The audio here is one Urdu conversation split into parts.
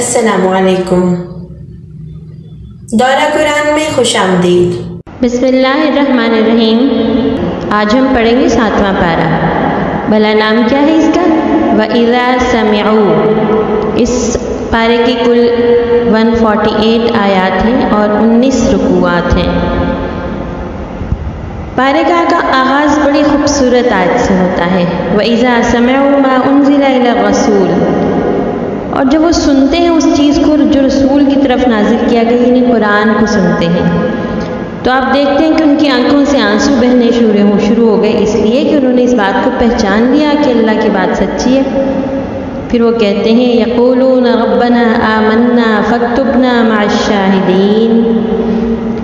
السلام علیکم۔ دورہ قرآن میں خوش آمدید۔ بسم اللہ الرحمن الرحیم۔ آج ہم پڑھیں گے 7واں پارہ۔ بھلا نام کیا ہے اس کا؟ وَإِذَا سَمِعُوا۔ اس پارے کی کل 148 آیات ہیں اور 19 رکوعات ہیں۔ پارے کا آغاز بڑی خوبصورت آیت سے ہوتا ہے، وَإِذَا سَمِعُوا مَا أُنزِلَ إِلَى الرَّسُولِ۔ اور جب وہ سنتے ہیں اس چیز کو جو رسول کی طرف نازل کیا گیا، یعنی قرآن کو سنتے ہیں، تو آپ دیکھتے ہیں کہ ان کی آنکھوں سے آنسو بہنے شروع ہو گئے، اس لیے کہ انہوں نے اس بات کو پہچان لیا کہ اللہ کی بات سچی ہے۔ پھر وہ کہتے ہیں یقولون ربنا آمنا فاکتبنا مع الشاہدین،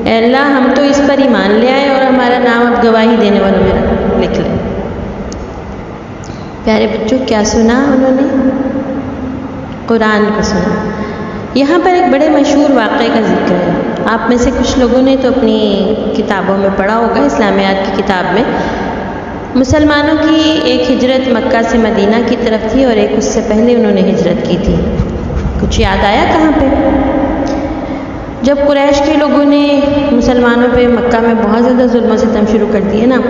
اے اللہ ہم تو اس پر ایمان لے آئے اور ہمارا نام اب گواہی دینے والوں میں لکھ لیں۔ پیارے بچوں، کیا سنا انہوں نے؟ قرآن کو سنا۔ یہاں پر ایک بڑے مشہور واقعے کا ذکر ہے۔ آپ میں سے کچھ لوگوں نے تو اپنی کتابوں میں پڑھا ہوگا، اسلامیات کی کتاب میں۔ مسلمانوں کی ایک ہجرت مکہ سے مدینہ کی طرف تھی اور ایک اس سے پہلے انہوں نے ہجرت کی تھی۔ کچھ یاد آیا کہاں پہ؟ جب قریش کے لوگوں نے مسلمانوں پہ مکہ میں بہت زیادہ ظلم و ستم شروع کر دیے نا،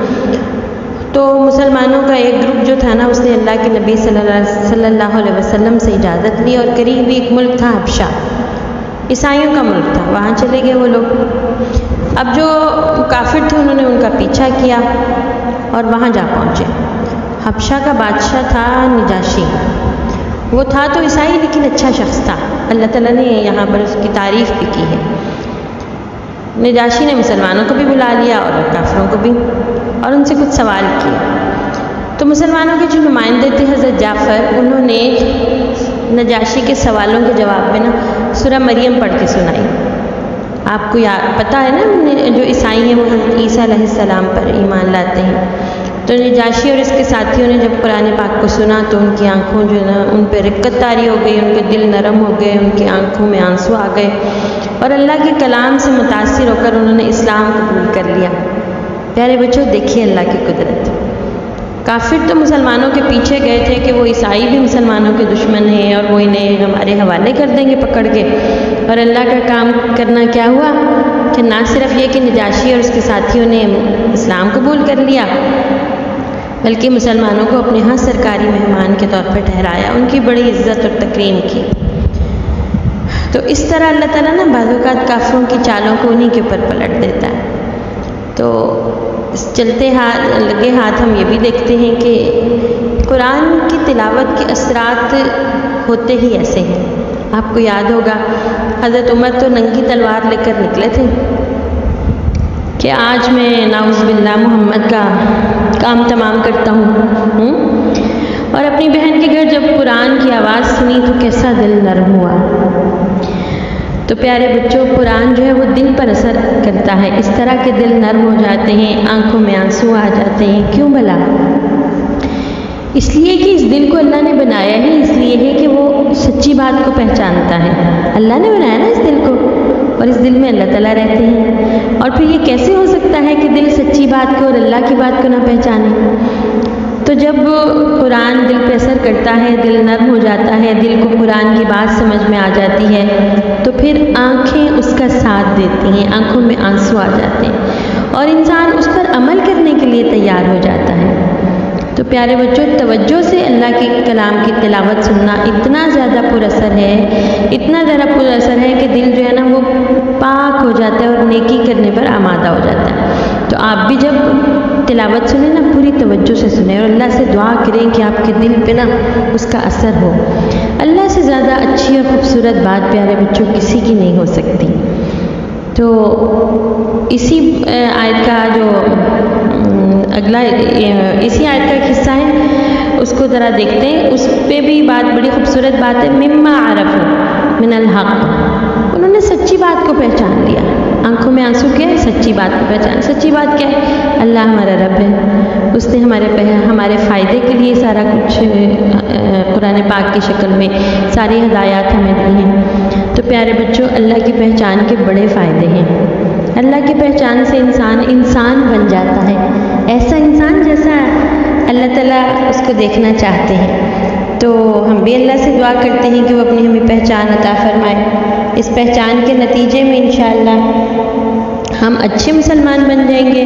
تو مسلمانوں کا ایک گروپ جو تھا نا، اس نے اللہ کے نبی صلی اللہ علیہ وسلم سے اجازت لی اور قریب ایک ملک تھا حبشہ، عیسائیوں کا ملک تھا، وہاں چلے گئے وہ لوگ۔ اب جو کافر تھے انہوں نے ان کا پیچھا کیا اور وہاں جا پہنچے۔ حبشہ کا بادشاہ تھا نجاشی، وہ تھا تو عیسائی لیکن اچھا شخص تھا، اللہ تعالیٰ نے یہاں پر اس کی تعریف بھی کی ہے۔ نجاشی نے مسلمانوں کو بھی بلا لیا اور کافروں کو بھی، اور ان سے کچھ سوال کیے۔ تو مسلمانوں کے جو نمائندے تھے حضرت جعفر، انہوں نے نجاشی کے سوالوں کے جواب میں نا سورہ مریم پڑھ کے سنائی۔ آپ کو پتہ ہے نا، جو عیسائی ہیں وہ حضرت عیسیٰ علیہ السلام پر ایمان لاتے ہیں۔ تو نجاشی اور اس کے ساتھیوں نے جب قرآن پاک کو سنا تو ان کی آنکھوں جو ہے نا ان پہ رقت طاری ہو گئی، ان کے دل نرم ہو گئے، ان کی آنکھوں میں آنسو آ گئے اور اللہ کے کلام سے متاثر ہو کر انہوں نے اسلام قبول کر لیا۔ پیارے بچوں، دیکھیے اللہ کی قدرت۔ کافر تو مسلمانوں کے پیچھے گئے تھے کہ وہ عیسائی بھی مسلمانوں کے دشمن ہیں اور وہ انہیں ہمارے حوالے کر دیں گے پکڑ کے، اور اللہ کا کام کرنا کیا ہوا کہ نہ صرف یہ کہ نجاشی اور اس کے ساتھیوں نے اسلام قبول کر لیا، بلکہ مسلمانوں کو اپنے ہاں سرکاری مہمان کے طور پر ٹھہرایا، ان کی بڑی عزت اور تکریم کی۔ تو اس طرح اللہ تعالیٰ نا بعض اوقات کافروں کی چالوں کو انہی کے اوپر پلٹ دیتا ہے۔ تو چلتے لگے ہاتھ ہم یہ بھی دیکھتے ہیں کہ قرآن کی تلاوت کے اثرات ہوتے ہی ایسے ہیں۔ آپ کو یاد ہوگا حضرت عمر تو ننگی تلوار لے کر نکلے تھے کہ آج میں نعوذ باللہ محمد کا کام تمام کرتا ہوں، اور اپنی بہن کے گھر جب قرآن کی آواز سنی تو کیسا دل نرم ہوا۔ تو پیارے بچوں، قرآن جو ہے وہ دل پر اثر کرتا ہے، اس طرح کے دل نرم ہو جاتے ہیں، آنکھوں میں آنسو آ جاتے ہیں۔ کیوں بھلا؟ اس لیے کہ اس دل کو اللہ نے بنایا ہے، اس لیے ہے کہ وہ سچی بات کو پہچانتا ہے۔ اللہ نے بنایا نا اس دل کو، اور اس دل میں اللہ تعالیٰ رہتے ہیں۔ اور پھر یہ کیسے ہو سکتا ہے کہ دل سچی بات کو اور اللہ کی بات کو نہ پہچانے؟ تو جب قرآن دل پہ اثر کرتا ہے، دل نرم ہو جاتا ہے، دل کو قرآن کی بات سمجھ میں آ جاتی ہے، تو پھر آنکھیں اس کا ساتھ دیتی ہیں، آنکھوں میں آنسو آ جاتے ہیں اور انسان اس پر عمل کرنے کے لیے تیار ہو جاتا ہے۔ تو پیارے بچوں، توجہ سے اللہ کے کلام کی تلاوت سننا اتنا زیادہ پر اثر ہے، اتنا زیادہ پر اثر ہے کہ دل جو ہے نا وہ پاک ہو جاتا ہے اور نیکی کرنے پر آمادہ ہو جاتا ہے۔ تو آپ بھی جب تلاوت سنیں نا پوری توجہ سے سنیں اور اللہ سے دعا کریں کہ آپ کے دل پہ نا اس کا اثر ہو۔ اللہ سے زیادہ اچھی اور خوبصورت بات پیارے بچوں کسی کی نہیں ہو سکتی۔ تو اسی آیت کا جو اگلا اسی آیت کا ایک حصہ ہے، اس کو ذرا دیکھتے ہیں۔ اس پہ بھی بڑی خوبصورت بات ہے، مما عرفوا من الحق، انہوں نے سچی بات کو پہچان لیا۔ آنکھوں میں آنسو کیا ہے؟ سچی بات کو پہچان۔ سچی بات کیا ہے؟ اللہ ہمارا رب ہے، اس نے ہمارے فائدے کے لیے سارا کچھ قرآن پاک کی شکل میں ساری ہدایات ہمیں دی ہیں۔ تو پیارے بچوں، اللہ کی پہچان کے بڑے فائدے ہیں۔ اللہ کی پہچان سے انسان بن جاتا ہے، ایسا انسان جیسا اللہ تعالیٰ اس کو دیکھنا چاہتے ہیں۔ تو ہم بھی اللہ سے دعا کرتے ہیں کہ وہ اپنی ہمیں پہچان عطا فرمائے. اس پہچان کے نتیجے میں انشاءاللہ ہم اچھے مسلمان بن جائیں گے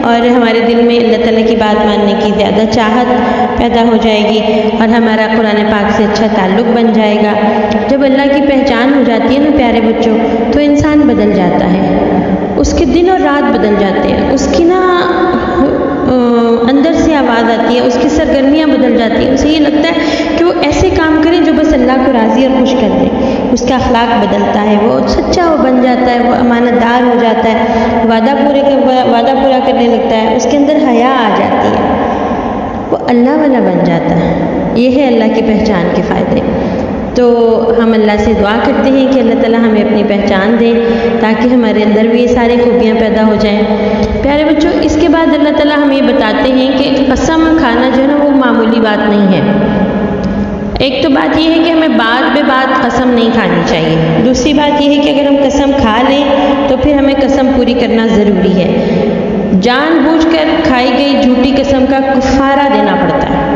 اور ہمارے دل میں اللہ تعالیٰ کی بات ماننے کی زیادہ چاہت پیدا ہو جائے گی اور ہمارا قرآن پاک سے اچھا تعلق بن جائے گا. جب اللہ کی پہچان ہو جاتی ہے نا پیارے بچوں، تو انسان بدل جاتا ہے، اس کے دن اور رات بدل جاتے ہیں، اس کی نا اندر سے آواز آتی ہے، اس کی سرگرمیاں بدل جاتی ہیں، اسے یہ لگتا ہے کہ وہ ایسے کام کرے جو بس اللہ کو راضی اور خوش کر دے. اس کا اخلاق بدلتا ہے، وہ سچا وہ بن جاتا ہے، وہ امانت دار ہو جاتا ہے، وعدہ پورا کرنے لگتا ہے، اس کے اندر حیا آ جاتی ہے، وہ اللہ والا بن جاتا ہے. یہ ہے اللہ کی پہچان کے فائدے. تو ہم اللہ سے دعا کرتے ہیں کہ اللہ تعالیٰ ہمیں اپنی پہچان دے تاکہ ہمارے اندر بھی یہ ساری خوبیاں پیدا ہو جائیں. پیارے بچوں، اس کے بعد اللہ تعالیٰ ہمیں بتاتے ہیں کہ قسم کھانا جو ہے نا وہ معمولی بات نہیں ہے. ایک تو بات یہ ہے کہ ہمیں بات بے بات قسم نہیں کھانی چاہیے. دوسری بات یہ ہے کہ اگر ہم قسم کھا لیں تو پھر ہمیں قسم پوری کرنا ضروری ہے. جان بوجھ کر کھائی گئی جھوٹی قسم کا کفارہ دینا پڑتا ہے،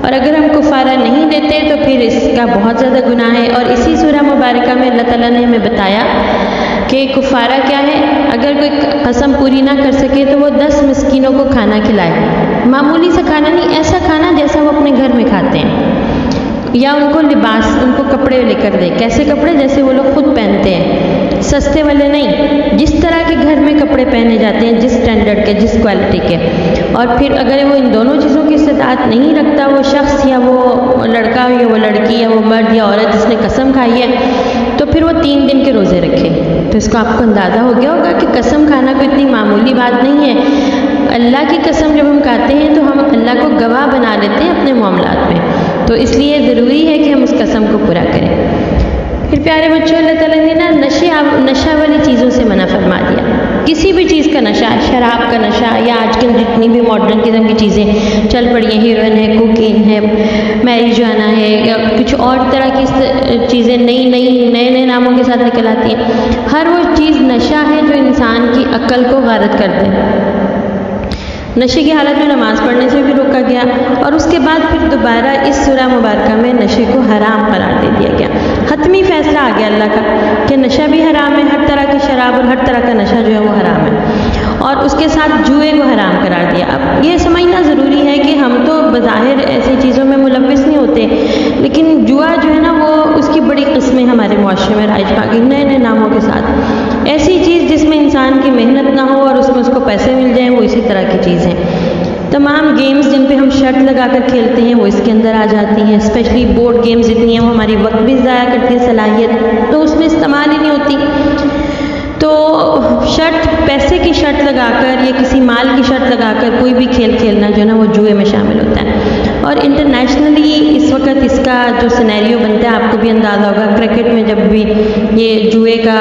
اور اگر ہم کفارہ نہیں دیتے تو پھر اس کا بہت زیادہ گناہ ہے. اور اسی سورہ مبارکہ میں اللہ تعالیٰ نے ہمیں بتایا کہ کفارہ کیا ہے. اگر کوئی قسم پوری نہ کر سکے تو وہ 10 مسکینوں کو کھانا کھلائے. معمولی سا کھانا نہیں، ایسا کھانا جیسا وہ اپنے گھر میں کھاتے ہیں، یا ان کو لباس، ان کو کپڑے لے کر دے. کیسے کپڑے؟ جیسے وہ لوگ خود پہنتے ہیں، سستے والے نہیں، جس طرح کے گھر میں کپڑے پہنے جاتے ہیں، جس سٹینڈرڈ کے، جس کوالٹی کے. اور پھر اگر وہ ان دونوں چیزوں کی استطاعت نہیں رکھتا وہ شخص، یا وہ لڑکا یا وہ لڑکی یا وہ مرد یا عورت جس نے قسم کھائی ہے، تو پھر وہ 3 دن کے روزے رکھے. تو اس کو آپ کو اندازہ ہو گیا ہوگا کہ قسم کھانا کوئی اتنی معمولی بات نہیں ہے. اللہ کی قسم جب ہم کھاتے ہیں تو ہم اللہ کو گواہ بنا لیتے ہیں اپنے معاملات میں، تو اس لیے ضروری ہے کہ ہم اس قسم کو پورا کریں. پھر پیارے بچوں، اللہ تعالیٰ نے نا نشہ والی چیزوں سے منع فرما دیا. کسی بھی چیز کا نشہ، شراب کا نشہ، یا آج کل جتنی بھی ماڈرن قسم کی چیزیں چل پڑی ہیں، ہیروئن ہے، کوکین ہے، میریجوانا ہے، یا کچھ اور طرح کی چیزیں نئے ناموں کے ساتھ نکل آتی ہیں. ہر وہ چیز نشہ ہے جو انسان کی عقل کو غارت کر دے. نشے کی حالت میں نماز پڑھنے سے بھی روکا گیا، اور اس کے بعد پھر دوبارہ اس سورہ مبارکہ میں نشے کو حرام قرار دے دیا گیا. حتمی فیصلہ آ گیا اللہ کا کہ نشہ بھی حرام ہے، ہر طرح کی شراب اور ہر طرح کا نشہ جو ہے وہ حرام ہے، اور اس کے ساتھ جوئے کو حرام قرار دیا. اب یہ سمجھنا ضروری ہے کہ ہم تو بظاہر ایسی چیزوں میں ملوث نہیں ہوتے، لیکن جوا جو ہے نا وہ اس کی بڑی قسمیں ہمارے معاشرے میں رائج پا گئی، نئے ناموں کے ساتھ. ایسی چیز جس میں انسان کی محنت نہ ہو اور اس میں اس کو پیسے مل جائیں، وہ اسی طرح کی چیز ہیں. تمام گیمز جن پہ ہم شرط لگا کر کھیلتے ہیں وہ اس کے اندر آ جاتی ہیں. اسپیشلی بورڈ گیمز جتنی ہیں وہ ہماری وقت بھی ضائع کرتی ہیں، صلاحیت تو اس میں استعمال ہی نہیں ہوتی. تو شرط، پیسے کی شرط لگا کر یا کسی مال کی شرط لگا کر کوئی بھی کھیل کھیلنا جو ہے نا وہ جوئے میں شامل ہوتا ہے. اور انٹرنیشنلی اس وقت اس کا جو سینیریو بنتا ہے آپ کو بھی اندازہ ہوگا. کرکٹ میں جب بھی یہ جوئے کا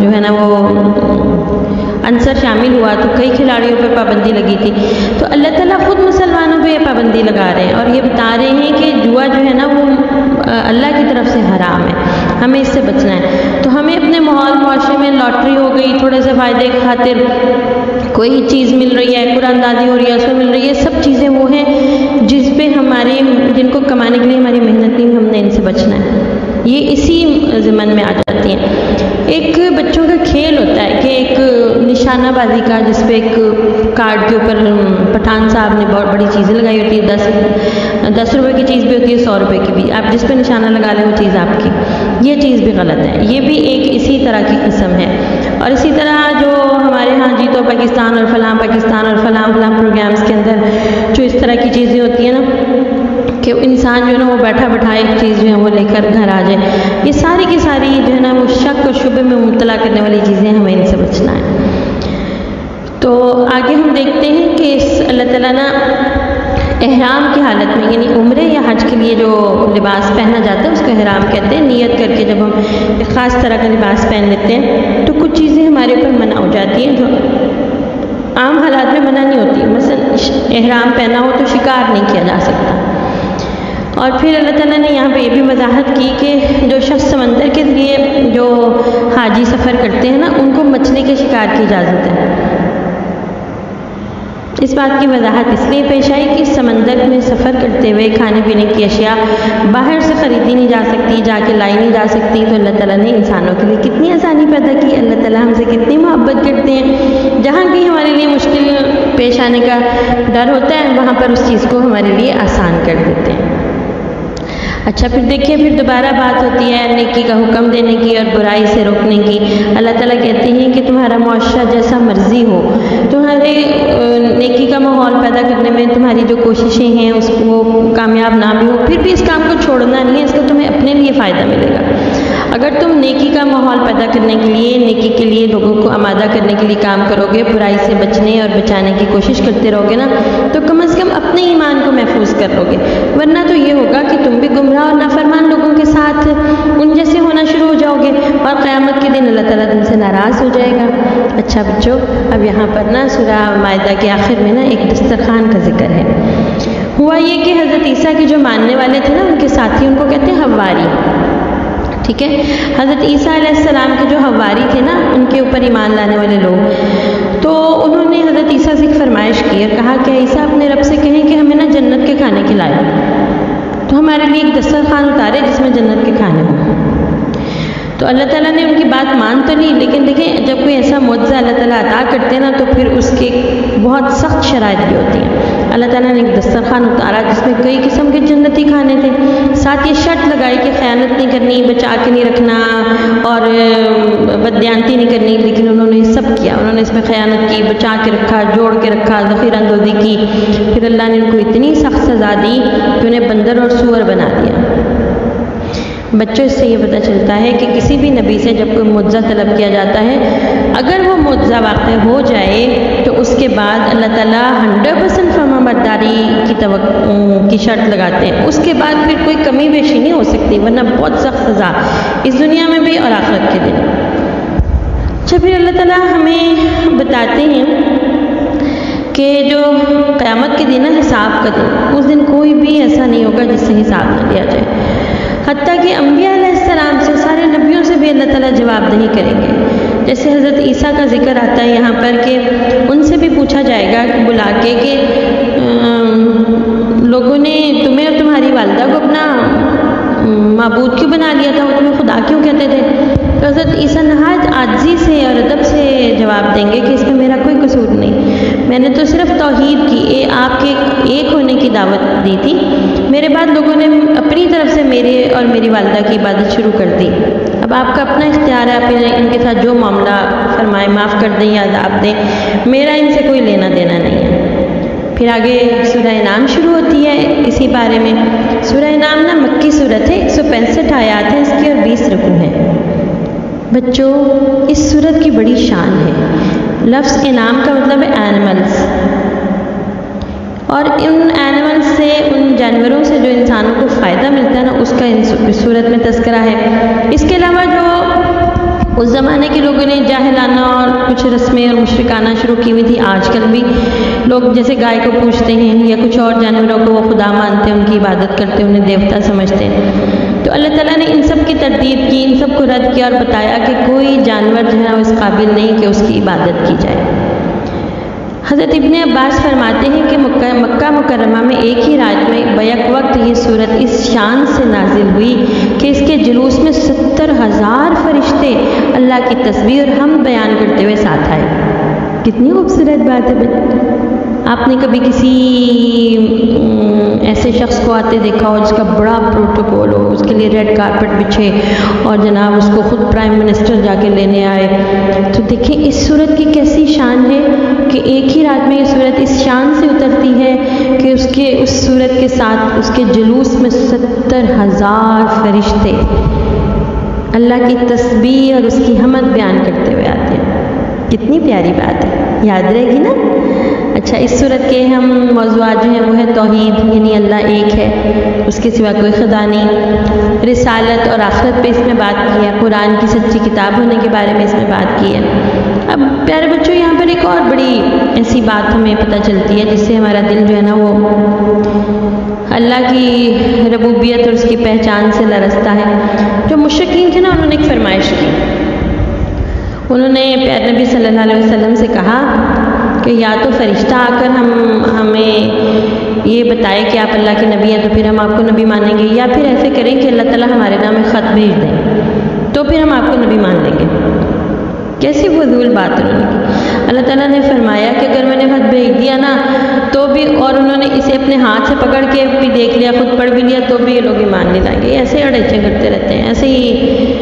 جو ہے نا وہ عنصر شامل ہوا تو کئی کھلاڑیوں پہ پابندی لگی تھی. تو اللہ تعالیٰ خود مسلمانوں پہ یہ پابندی لگا رہے ہیں اور یہ بتا رہے ہیں کہ جوا جو ہے نا وہ اللہ کی طرف سے حرام ہے، ہمیں اس سے بچنا ہے. تو ہمیں اپنے ماحول معاشرے میں لاٹری ہو گئی، تھوڑے سے فائدے کی خاطر کوئی چیز مل رہی ہے، قرآن دازی ہو رہی ہے، اس میں مل رہی ہے، سب چیزیں وہ ہیں جس پہ جن کو کمانے کے لیے ہماری محنت نہیں، ہم نے ان سے بچنا ہے. یہ اسی ضمن میں آ جاتی ہیں. ایک بچوں کا کھیل ہوتا ہے کہ ایک نشانہ بازی کا، جس پہ ایک کارڈ کے اوپر پٹھان صاحب نے بہت بڑی چیزیں لگائی ہوتی ہے، 10 روپے کی چیز بھی ہوتی ہے، 100 روپے کی بھی. آپ جس پہ نشانہ لگا لیں وہ چیز آپ کی. یہ چیز بھی غلط ہے، یہ بھی ایک اسی طرح کی قسم ہے. اور اسی طرح جو ہمارے ہاں جیتو پاکستان اور فلاں پاکستان اور فلاں پروگرامز کے اندر جو اس طرح کی چیزیں ہوتی ہیں نا کہ انسان جو ہے نا وہ بیٹھا بٹھائے ایک چیز جو ہے وہ لے کر گھر آ جائے، یہ ساری کی ساری جو ہے نا وہ شک اور شبہ میں مبتلا کرنے والی چیزیں، ہمیں ان سے بچنا ہے. تو آگے ہم دیکھتے ہیں کہ اللہ تعالیٰ نا احرام کی حالت میں، یعنی عمرے یا حج کے لیے جو لباس پہنا جاتا ہے اس کو احرام کہتے ہیں. نیت کر کے جب ہم ایک خاص طرح کا لباس پہن لیتے ہیں تو کچھ چیزیں ہمارے اوپر منع ہو جاتی ہیں جو عام حالات میں منع نہیں ہوتی. مثلا احرام پہنا ہو تو شکار نہیں کیا جا سکتا. اور پھر اللہ تعالیٰ نے یہاں پہ یہ بھی وضاحت کی کہ جو شخص سمندر کے لیے جو حاجی سفر کرتے ہیں نا ان کو مچھلی کے شکار کی اجازت ہے. اس بات کی وضاحت اس لیے پیش آئی کہ سمندر میں سفر کرتے ہوئے کھانے پینے کی اشیاء باہر سے خریدی نہیں جا سکتی، جا کے لائی نہیں جا سکتی، تو اللہ تعالیٰ نے انسانوں کے لیے کتنی آسانی پیدا کی، اللہ تعالیٰ ہم سے کتنی محبت کرتے ہیں، جہاں کہیں ہمارے لیے مشکل پیش آنے کا ڈر ہوتا ہے وہاں پر اس چیز کو ہمارے لیے آسان کر دیتے ہیں۔ اچھا پھر دیکھیے، پھر دوبارہ بات ہوتی ہے نیکی کا حکم دینے کی اور برائی سے روکنے کی۔ اللہ تعالیٰ کہتے ہیں کہ تمہارا معاشرہ جیسا مرضی ہو، تمہارے نیکی کا ماحول پیدا کرنے میں تمہاری جو کوششیں ہیں اس کو کامیاب نہ بھی ہو، پھر بھی اس کام کو چھوڑنا نہیں ہے، اس کا تمہیں اپنے لیے فائدہ ملے گا۔ اگر تم نیکی کا ماحول پیدا کرنے کے لیے، نیکی کے لیے لوگوں کو آمادہ کرنے کے لیے کام کرو گے، برائی سے بچنے اور بچانے کی کوشش کرتے رہو گے نا، تو کم از کم اپنے ایمان کو محفوظ کر لو گے، ورنہ تو یہ ہوگا کہ تم بھی گمراہ اور نافرمان لوگوں کے ساتھ ان جیسے ہونا شروع ہو جاؤ گے، اور قیامت کے دن اللہ تعالیٰ تم سے ناراض ہو جائے گا۔ اچھا بچوں، اب یہاں پر نا سورہ مائدہ کے آخر میں نا ایک دسترخوان کا ذکر ہے۔ ہوا یہ کہ حضرت عیسیٰ کے جو ماننے والے تھے نا، ان کے ساتھی ان کو کہتے ہیں حواری، ٹھیک ہے۔ حضرت عیسیٰ علیہ السلام کے جو حواری تھے نا، ان کے اوپر ایمان لانے والے لوگ، تو انہوں نے حضرت عیسیٰ سے ایک فرمائش کی اور کہا کہ عیسیٰ اپنے رب سے کہیں کہ ہمیں نا جنت کے کھانے کھلائے، تو ہمارے لیے ایک دسترخوان اتارے جس میں جنت کے کھانے ہوں۔ تو اللہ تعالیٰ نے ان کی بات مان تو لی، لیکن دیکھیں جب کوئی ایسا معجزہ اللہ تعالیٰ عطا کرتے ہیں نا، تو پھر اس کے بہت سخت شرائط بھی ہوتی ہیں۔ اللہ تعالیٰ نے ایک دسترخوان اتارا جس میں کئی قسم کے جنتی کھانے تھے، ساتھ یہ شرط لگائی کہ خیانت نہیں کرنی، بچا کے نہیں رکھنا اور بددیانتی نہیں کرنی، لیکن انہوں نے سب کیا، انہوں نے اس میں خیانت کی، بچا کے رکھا، جوڑ کے رکھا، ذخیرہ اندوزی کی، پھر اللہ نے ان کو اتنی سخت سزا دی کہ انہیں بندر اور سور بنا دیا۔ بچوں، اس سے یہ پتہ چلتا ہے کہ کسی بھی نبی سے جب کوئی معجزہ طلب کیا جاتا ہے، اگر وہ معجزہ واقع ہو جائے تو اس کے بعد اللہ تعالیٰ 100% فرمانبرداری کی شرط لگاتے ہیں، اس کے بعد پھر کوئی کمی بیشی نہیں ہو سکتی، ورنہ بہت سخت سزا اس دنیا میں بھی اور آخرت کے دن۔ اچھا پھر اللہ تعالیٰ ہمیں بتاتے ہیں کہ جو قیامت کے دن ہے، حساب کا دن، اس دن کوئی بھی ایسا نہیں ہوگا جس سے حساب نہ لیا جائے، حتیٰ کہ انبیاء علیہ السلام سے، سارے نبیوں سے بھی اللہ تعالیٰ جواب دہی کریں گے۔ جیسے حضرت عیسیٰ کا ذکر آتا ہے یہاں پر کہ ان سے بھی پوچھا جائے گا کہ بلا کے کہ لوگوں نے تمہیں اور تمہاری والدہ کو اپنا معبود کیوں بنا لیا تھا، وہ تمہیں خدا کیوں کہتے تھے؟ تو حضرت عیسیٰ نہایت عاجزی سے اور ادب سے جواب دیں گے کہ اس میں میرا کوئی قصور نہیں، میں نے تو صرف توحید کی، آپ کے ایک ہونے کی دعوت دی تھی، میرے بعد لوگوں نے اپنی طرف سے میرے اور میری والدہ کی عبادت شروع کر دی، اب آپ کا اپنا اختیار ہے، آپ ان کے ساتھ جو معاملہ فرمائے معاف کر دیں یا عذاب دیں، میرا ان سے کوئی لینا دینا نہیں ہے۔ پھر آگے سورہ انعام شروع ہوتی ہے اسی بارے میں۔ سورہ انعام نا مکی صورت ہے، 165 آیات ہیں اس کی اور 20 رکوع ہیں۔ بچوں، اس صورت کی بڑی شان ہے۔ لفظ انعام کا مطلب ہے اینیملز، اور ان اینیملز سے، ان جانوروں سے جو انسانوں کو فائدہ ملتا ہے نا، اس کا اس صورت میں تذکرہ ہے۔ اس کے علاوہ جو اس زمانے کے لوگوں نے جاہلانہ اور کچھ رسمیں اور مشرکانہ شروع کی ہوئی تھی، آج کل بھی لوگ جیسے گائے کو پوجتے ہیں یا کچھ اور جانوروں کو وہ خدا مانتے ہیں، ان کی عبادت کرتے ہیں، انہیں دیوتا سمجھتے ہیں، تو اللہ تعالیٰ نے ان سب کی تردید کی، ان سب کو رد کیا اور بتایا کہ کوئی جانور جو ہے اس قابل نہیں کہ اس کی عبادت کی جائے۔ حضرت ابن عباس فرماتے ہیں کہ مکہ مکرمہ میں ایک ہی رات میں بیک وقت یہ صورت اس شان سے نازل ہوئی کہ اس کے جلوس میں 70,000 فرشتے اللہ کی تسبیح اور حمد بیان کرتے ہوئے ساتھ آئے۔ کتنی خوبصورت بات ہے۔ آپ نے کبھی کسی ایسے شخص کو آتے دیکھا ہو جس کا بڑا پروٹوکول ہو، اس کے لیے ریڈ کارپٹ بچھے اور جناب اس کو خود پرائم منسٹر جا کے لینے آئے، تو دیکھیں اس صورت کی کیسی شان ہے کہ ایک ہی رات میں یہ صورت اس شان سے اترتی ہے کہ اس صورت کے ساتھ اس کے جلوس میں 70,000 فرشتے اللہ کی تسبیح اور اس کی حمد بیان کرتے ہوئے آتے ہیں۔ کتنی پیاری بات ہے، یاد رہے گی نا۔ اچھا، اس صورت کے ہم موضوعات جو ہیں وہ ہے توحید، یعنی اللہ ایک ہے، اس کے سوا کوئی خدا نہیں، رسالت اور آخرت پہ اس میں بات کی ہے، قرآن کی سچی کتاب ہونے کے بارے میں اس میں بات کی ہے۔ اب پیارے بچوں، یہاں پر ایک اور بڑی ایسی بات ہمیں پتہ چلتی ہے جس سے ہمارا دل جو ہے نا وہ اللہ کی ربوبیت اور اس کی پہچان سے لرزتا ہے۔ جو مشرکین تھے نا، انہوں نے ایک فرمائش کی، انہوں نے پیارے نبی صلی اللہ علیہ وسلم سے کہا کہ یا تو فرشتہ آ کر ہمیں یہ بتائے کہ آپ اللہ کے نبی ہیں تو پھر ہم آپ کو نبی مانیں گے، یا پھر ایسے کریں کہ اللہ تعالیٰ ہمارے نام ایک خط بھیج دیں تو پھر ہم آپ کو نبی مان لیں گے۔ کیسی فضول بات انہوں نے کی۔ اللہ تعالیٰ نے فرمایا کہ اگر میں نے خط بھیج دیا نا تو بھی، اور انہوں نے اسے اپنے ہاتھ سے پکڑ کے بھی دیکھ لیا، خود پڑھ بھی لیا، تو بھی یہ لوگ ایمان نہیں لائیں گے۔ ایسے اڑیچے کرتے رہتے ہیں، ایسے ہی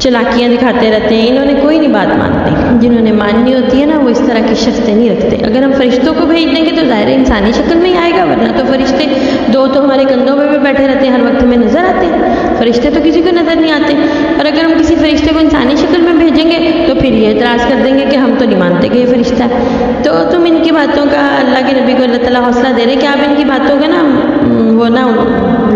چلاکیاں دکھاتے رہتے ہیں، انہوں نے کوئی نہیں بات مانتے۔ جنہوں نے ماننی ہوتی ہے نا وہ اس طرح کی شرطیں نہیں رکھتے۔ اگر ہم فرشتوں کو بھیج دیں گے تو ظاہر انسانی شکل میں ہی آئے گا، ورنہ تو فرشتے دو تو ہمارے کندھوں پہ بھی بیٹھے رہتے ہیں، ہر وقت ہمیں نظر آتے ہیں۔ فرشتے تو کسی کو نظر نہیں آتے، اور اگر ہم کسی فرشتے کو انسانی شکل میں بھیجیں گے تو پھر یہ اعتراض کر دیں گے کہ ہم تو نہیں مانتے کہ یہ فرشتہ ہے۔ تو تم ان کی باتوں کا، اللہ کے نبی کو اللہ تعالیٰ حوصلہ دے رہے کہ آپ ان کی باتوں کا نا وہ نہ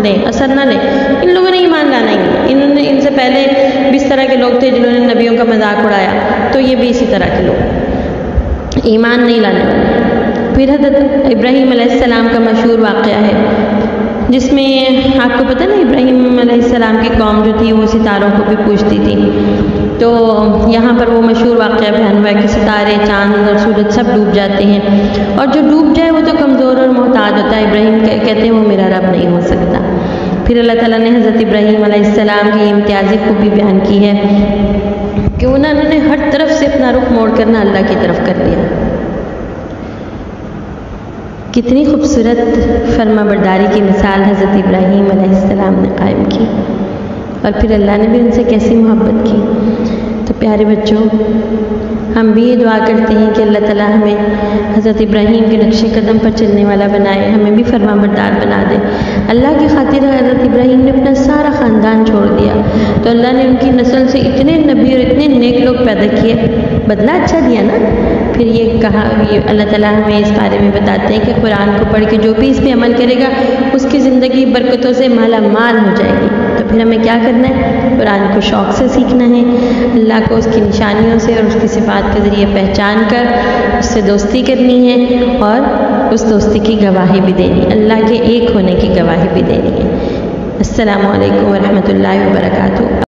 لیں، اثر نہ لیں۔ ان لوگوں نے ایمان لانا ہی نہیں۔ انہوں نے، ان سے پہلے بھی اس طرح کے لوگ تھے جنہوں نے نبیوں کا مذاق اڑایا، تو یہ بھی اسی طرح کے لوگ ایمان نہیں لانے والے۔ پھر حضرت ابراہیم علیہ السلام کا مشہور واقعہ ہے، جس میں آپ کو پتہ نا ابراہیم علیہ السلام کی قوم جو تھی وہ ستاروں کو بھی پوجتی تھی، تو یہاں پر وہ مشہور واقعہ بیان ہوا ہے کہ ستارے، چاند اور سورج سب ڈوب جاتے ہیں، اور جو ڈوب جائے وہ تو کمزور اور محتاج ہوتا ہے۔ ابراہیم کہتے ہیں وہ میرا رب نہیں ہو سکتا۔ پھر اللہ تعالیٰ نے حضرت ابراہیم علیہ السلام کی امتیازی خوبی بیان کی ہے کہ انہوں نے ہر طرف سے اپنا رخ موڑ کرنا اللہ کی طرف کر دیا۔ کتنی خوبصورت فرما برداری کی مثال حضرت ابراہیم علیہ السلام نے قائم کی، اور پھر اللہ نے بھی ان سے کیسی محبت کی۔ تو پیارے بچوں، ہم بھی یہ دعا کرتے ہیں کہ اللہ تعالیٰ ہمیں حضرت ابراہیم کے نقش قدم پر چلنے والا بنائے، ہمیں بھی فرما بردار بنا دے۔ اللہ کی خاطر حضرت ابراہیم نے اپنا سارا خاندان چھوڑ دیا، تو اللہ نے ان کی نسل سے اتنے نبی اور اتنے نیک لوگ پیدا کیے، بدلہ اچھا دیا نا۔ پھر یہ کہا، یہ اللہ تعالیٰ ہمیں اس بارے میں بتاتے ہیں کہ قرآن کو پڑھ کے جو بھی اس پہ عمل کرے گا اس کی زندگی برکتوں سے مالا مال ہو جائے گی۔ تو پھر ہمیں کیا کرنا ہے؟ قرآن کو شوق سے سیکھنا ہے، اللہ کو اس کی نشانیوں سے اور اس کی صفات کے ذریعے پہچان کر اس سے دوستی کرنی ہے، اور اس دوستی کی گواہی بھی دینی ہے، اللہ کے ایک ہونے کی گواہی بھی دینی ہے۔ السلام علیکم ورحمۃ اللہ وبرکاتہ۔